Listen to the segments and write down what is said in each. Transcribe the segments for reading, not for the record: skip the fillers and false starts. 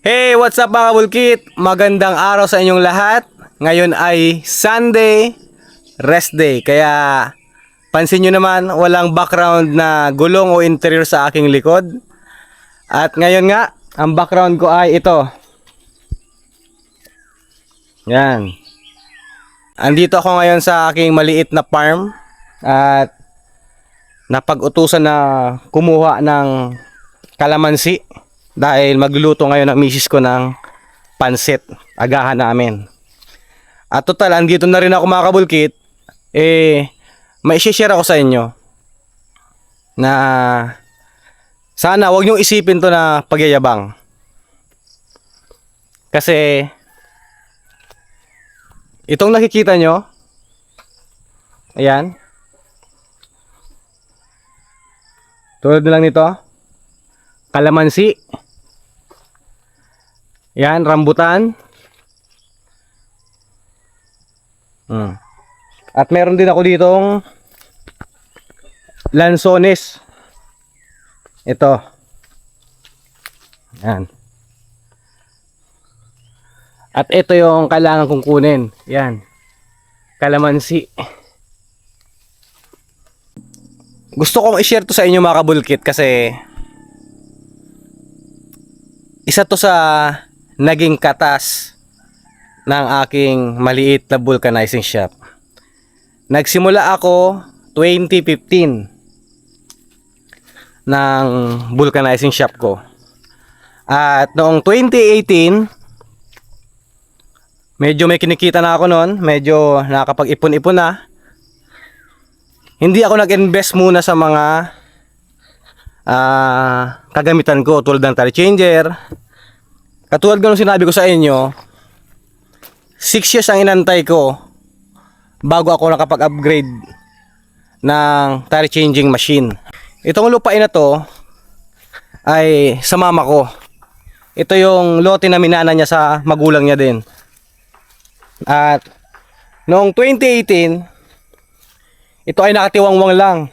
Hey, what's up mga kabulkit? Magandang araw sa inyong lahat. Ngayon ay Sunday, rest day. Kaya pansin nyo naman, walang background na gulong o interior sa aking likod. At ngayon nga, ang background ko ay ito. Yan. Andito ako ngayon sa aking maliit na farm. At napag-utusan na kumuha ng kalamansi. Dahil magluluto ngayon ang misis ko ng pansit, agahan namin. At total, andito na rin ako mga kabulkit. May share ako sa inyo na sana wag niyong isipin to na pagyayabang. Kasi itong nakikita nyo, ayan, tulad na lang nito, kalamansi. Yan, rambutan. At meron din ako ditong lansones. Ito. Yan. At ito yung kailangan kong kunin. Yan. Kalamansi. Gusto kong i-share to sa inyo mga kabulkit kasi isa to sa naging katas ng aking maliit na vulcanizing shop. Nagsimula ako 2015 ng vulcanizing shop ko. At noong 2018, medyo may kinikita na ako noon, medyo nakakapag-ipon-ipon na. Hindi ako nag-invest muna sa mga kagamitan ko tulad ng tire changer. Katulad ng sinabi ko sa inyo, 6 years ang inantay ko bago ako nakapag-upgrade ng tire changing machine. Itong lupain na to ay sa mama ko. Ito yung lote na minana niya sa magulang niya din. At noong 2018, ito ay nakatiwangwang lang.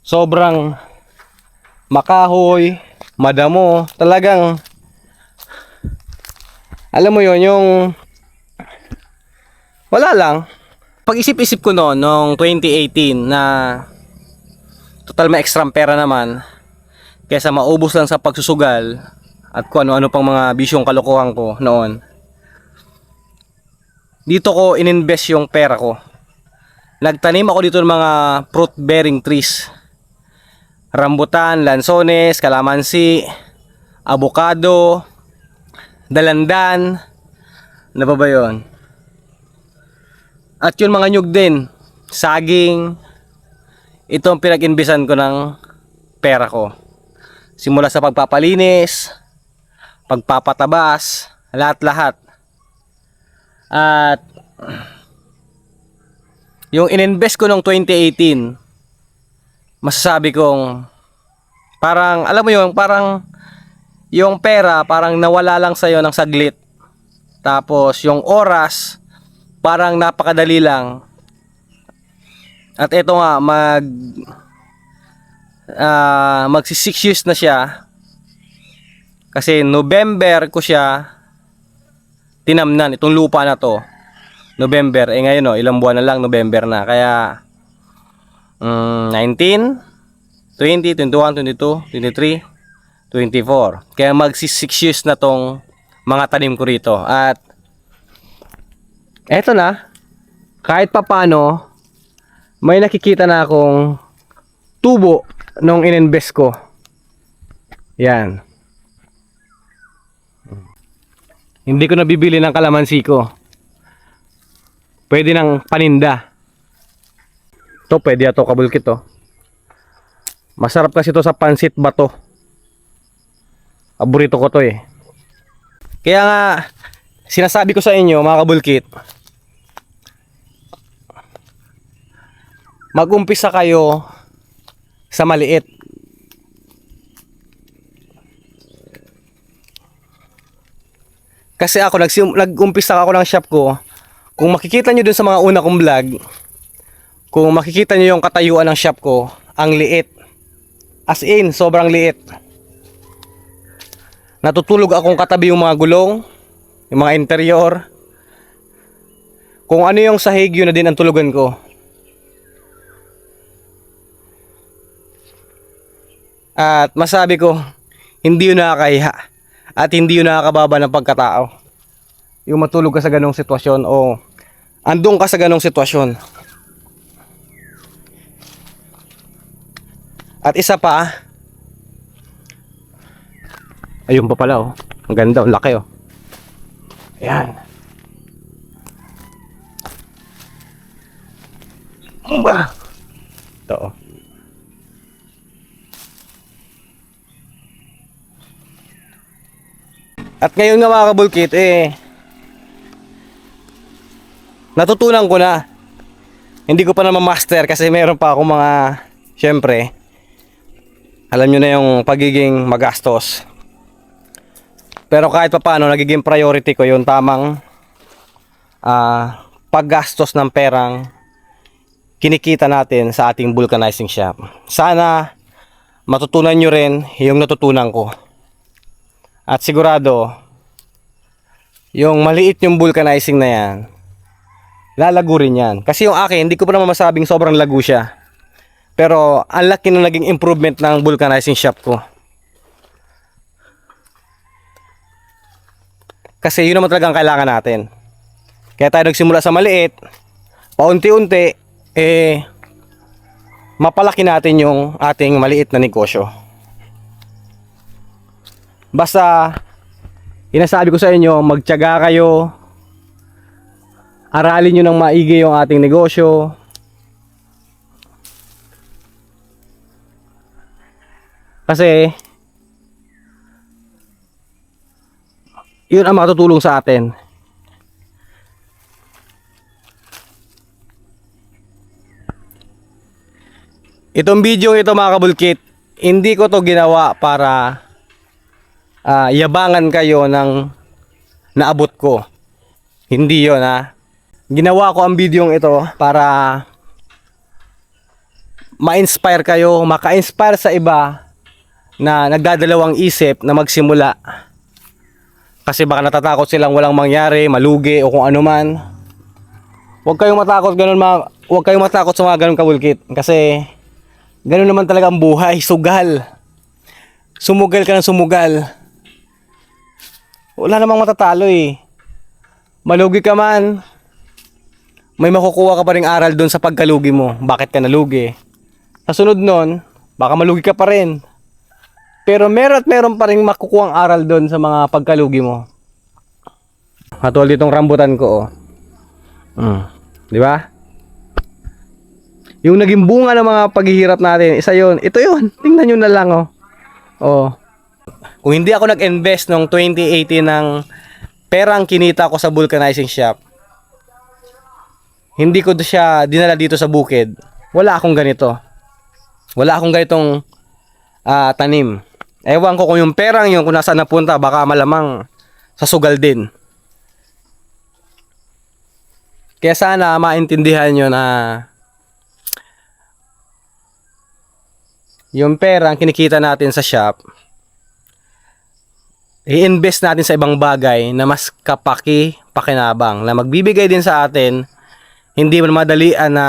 Sobrang makahoy, madamo, talagang alam mo yon, yung wala lang. Pag-isip-isip ko noong 2018 na total may extra pera naman kaysa maubos lang sa pagsusugal at kung ano-ano pang mga bisyong kalokohan ko noon. Dito ko ininvest yung pera ko. Nagtanim ako dito ng mga fruit bearing trees. Rambutan, lansones, kalamansi, avocado, dalandan, ano pa ba yun? At yun mga nyug din, saging. Ito ang pinag-inbesan ko ng pera ko. Simula sa pagpapalinis, pagpapatabas, lahat-lahat. At yung ininvest ko noong 2018, masasabi kong parang, alam mo yun, parang yung pera parang nawala lang sa'yo ng saglit. Tapos yung oras parang napakadali lang. At ito nga magsi 6 years na siya. Kasi November ko siya tinamnan itong lupa na to. November, ngayon ilang buwan na lang, November na. Kaya 19, 20, 21, 22, 23, 24. Kaya magsi 6 years na tong mga tanim ko rito. At eto na, kahit papano may nakikita na akong tubo nung ininvest ko. Yan. Hindi ko nabibili ng kalamansi ko. Pwede ng paninda. Ito, pwede ito kabulkit to. Masarap kasi to sa pansit bato. Paborito ko to eh. Kaya nga sinasabi ko sa inyo mga kabulkit, mag-umpisa kayo sa maliit. Kasi ako nag-umpisa ako ng shop ko. Kung makikita nyo dun sa mga una kong vlog, kung makikita nyo yung katayuan ng shop ko, ang liit. As in, sobrang liit. Natutulog akong katabi yung mga gulong, yung mga interior. Kung ano yung sahig, yun na din ang tulugan ko. At masabi ko, hindi yun nakakahiya at hindi yun nakakababa ng pagkatao. Yung matulog ka sa ganong sitwasyon o andun ka sa ganong sitwasyon. At isa pa, ayun pa pala oh. Ang ganda, ang laki oh. Ayan. Ito oh. At ngayon nga mga kabulkit, natutunan ko na. Hindi ko pa naman master kasi meron pa akong mga, syempre, alam nyo na yung pagiging magastos. Pero kahit pa paano, nagiging priority ko yung tamang paggastos ng perang kinikita natin sa ating vulcanizing shop. Sana matutunan nyo rin yung natutunan ko. At sigurado, yung maliit yung vulcanizing na yan, lalago rin yan. Kasi yung akin, hindi ko pa naman masabing sobrang lago siya. Pero ang laki na naging improvement ng vulcanizing shop ko. Kasi yun naman talaga ang kailangan natin. Kaya tayo nagsimula sa maliit, paunti-unti, mapalaki natin yung ating maliit na negosyo. Basta, inasabi ko sa inyo, magtiyaga kayo, aralin nyo ng maigi yung ating negosyo. Kasi, yun ang makatutulong sa atin. Itong video ito mga kabulkit, hindi ko to ginawa para yabangan kayo ng naabot ko. Hindi yon ha. Ginawa ko ang video ito para ma-inspire kayo, maka-inspire sa iba na nagdadalawang isip na magsimula. Kasi baka natatakot silang walang mangyari, malugi o kung ano man. Huwag kayong matakot ganun huwag kayong matakot sa mga ganun kabulkit kasi ganun naman talaga ang buhay, sugal. Sumugal ka ng sumugal. Wala namang matatalo eh. Malugi ka man, may makukuha ka pa ring aral doon sa pagkalugi mo. Bakit ka nalugi? Sa sunod nun, baka malugi ka pa rin. Pero meron pa ring makukuha ang aral doon sa mga pagkalugi mo. Katulad ditong rambutan ko oh. Di ba? Yung naging bunga ng mga paghihirap natin, isa yun. Ito yun. Tingnan nyo na lang oh. Oh. Kung hindi ako nag-invest noong 2018 ng perang kinita ko sa vulcanizing shop, hindi ko siya dinala dito sa bukid, wala akong ganito. Wala akong ganitong tanim. Ewan ko kung yung perang yun, kung nasaan napunta, baka malamang sa sugal din. Kaya sana maintindihan nyo na yung perang kinikita natin sa shop, i-invest natin sa ibang bagay na mas pakinabang, na magbibigay din sa atin, hindi man madalian na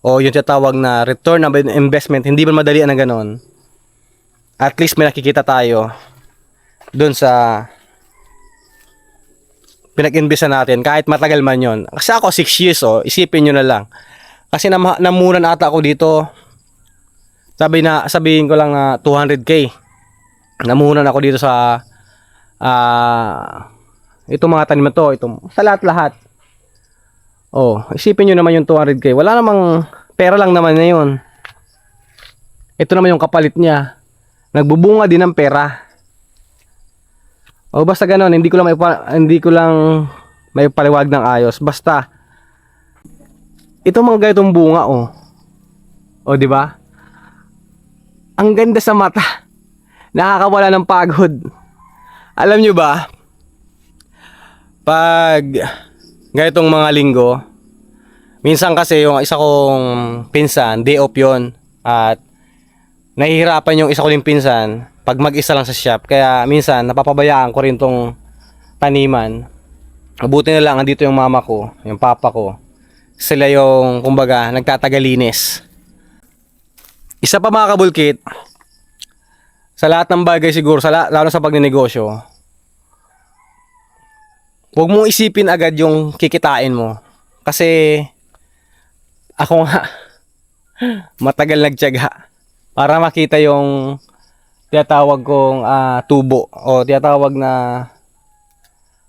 o yung tinatawag na return of investment, hindi man madalian na ganon. At least may nakikita tayo dun sa pinag-invest natin, kahit matagal man yon. Kasi ako 6 years isipin nyo na lang. Kasi namunan ata ako dito, sabihin ko lang na 200k. Namuhunan ako dito sa itong mga tanim na to, sa lahat-lahat. Oh, isipin nyo naman yung 200k. Wala namang pera lang naman na yun. Ito naman yung kapalit niya. Nagbubunga din ng pera. O basta ganoon, hindi ko lang may paliwag ng ayos. Basta ito mga ganitong bunga oh. O di ba? Ang ganda sa mata. Nakakawala ng pagod. Alam nyo ba, pag ganitong mga linggo, minsan kasi yung isa kong pinsan, day off yun, at nahihirapan yung isa ko ring pinsan pag mag-isa lang sa shop. Kaya minsan napapabayaan ko rin tong taniman. Mabuti na lang andito yung mama ko, yung papa ko. Sila yung kumbaga nagtatagalinis. Isa pa mga kabulkit, sa lahat ng bagay siguro, lalo sa pagninegosyo, huwag mong isipin agad yung kikitain mo. Kasi ako nga matagal nagtiyaga para makita yung tinatawag kong tubo o tinatawag na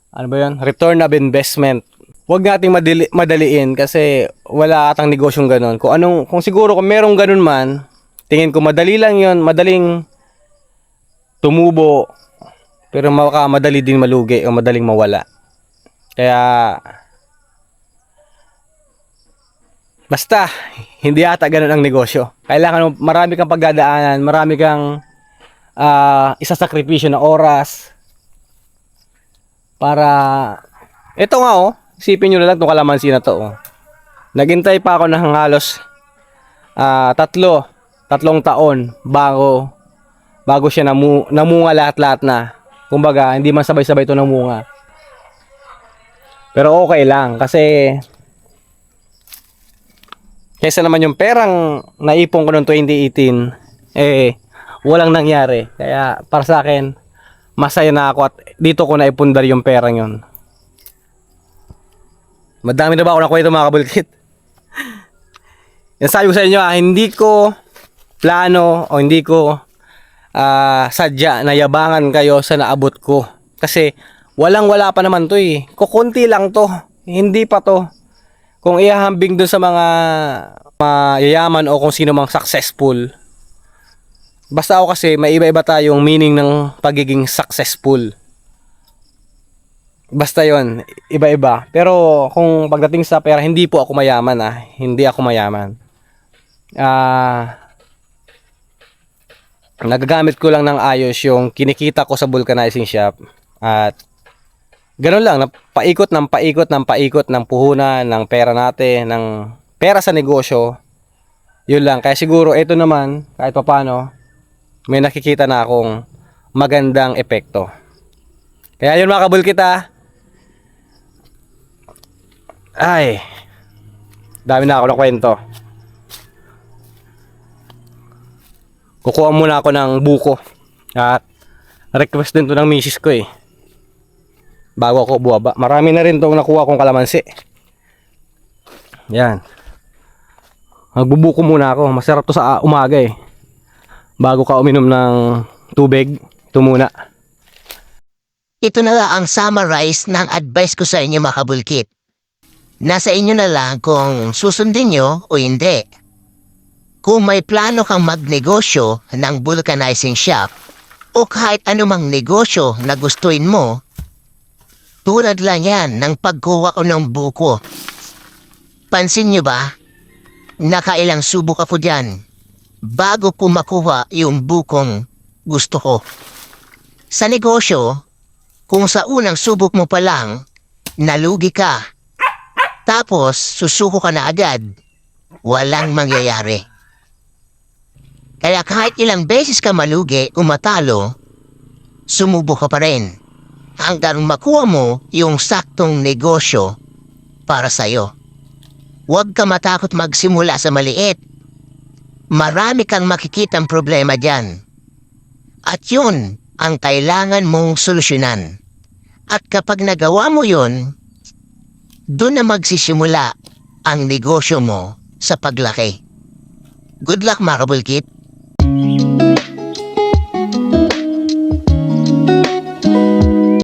ano ba yun? Return of investment. Huwag nating madaliin kasi wala atang negosyong ganun. Kung siguro kung merong ganun man, tingin ko madali lang yun, madaling tumubo, pero madali din malugi o madaling mawala. Kaya basta hindi ata ganun ang negosyo. Kailangan marami kang pagdadaanan, marami kang isasakripisyo na oras para ito nga isipin nyo na lang itong kalamansi na to naghintay pa ako ng halos tatlong taon bago siya namunga lahat na. Kumbaga hindi man sabay-sabay ito namunga, pero okay lang kasi kaysa naman yung perang naipon ko noong 2018 walang nangyari. Kaya para sa akin masaya na ako at dito ko naipundar yung perang yun. Madami na ba ako nakwento mga kabulkit? Yan sabi ko sa inyo hindi ko plano o hindi ko sadya na yabangan kayo sa naabot ko. Kasi wala pa naman to kukunti lang to. Hindi pa to. Kung ihahambing dun sa mga mayayaman o kung sino mang successful. Basta ako kasi may iba-iba tayong meaning ng pagiging successful. Basta yon iba-iba. Pero kung pagdating sa pera, hindi po ako mayaman Hindi ako mayaman. Nagagamit ko lang ng ayos yung kinikita ko sa vulcanizing shop. At ganun lang, paikot ng puhunan, ng pera natin, ng pera sa negosyo. Yun lang. Kaya siguro ito naman, kahit papaano, may nakikita na akong magandang epekto. Kaya yun mga kabulkit ay dami na ako na kwento. Kukuha muna ako ng buko at request din to ng misis ko bago ako buwaba. Marami na rin tong nakuha kong kalamansi. Yan, magbubuko muna ako. Masarap to sa umaga bago ka uminom ng tubig. Ito muna. Ito na lang ang summarize ng advice ko sa inyo mga kabulkit. Nasa inyo na lang kung susundin nyo o hindi. Kung may plano kang magnegosyo ng vulcanizing shop o kahit anumang negosyo na gustuin mo, tulad lang yan ng pagkuha ko ng buko. Pansin nyo ba? Nakailang subok ako dyan bago ko makuha yung bukong gusto ko. Sa negosyo, kung sa unang subok mo pa lang, nalugi ka. Tapos, susuko ka na agad. Walang mangyayari. Kaya kahit ilang beses ka malugi o matalo, sumubok ka pa rin. Hanggang makuha mo yung saktong negosyo para sa'yo. Huwag ka matakot magsimula sa maliit. Marami kang makikitang problema dyan. At yun ang kailangan mong solusyonan. At kapag nagawa mo yun, doon na magsisimula ang negosyo mo sa paglaki. Good luck mga kabulkit!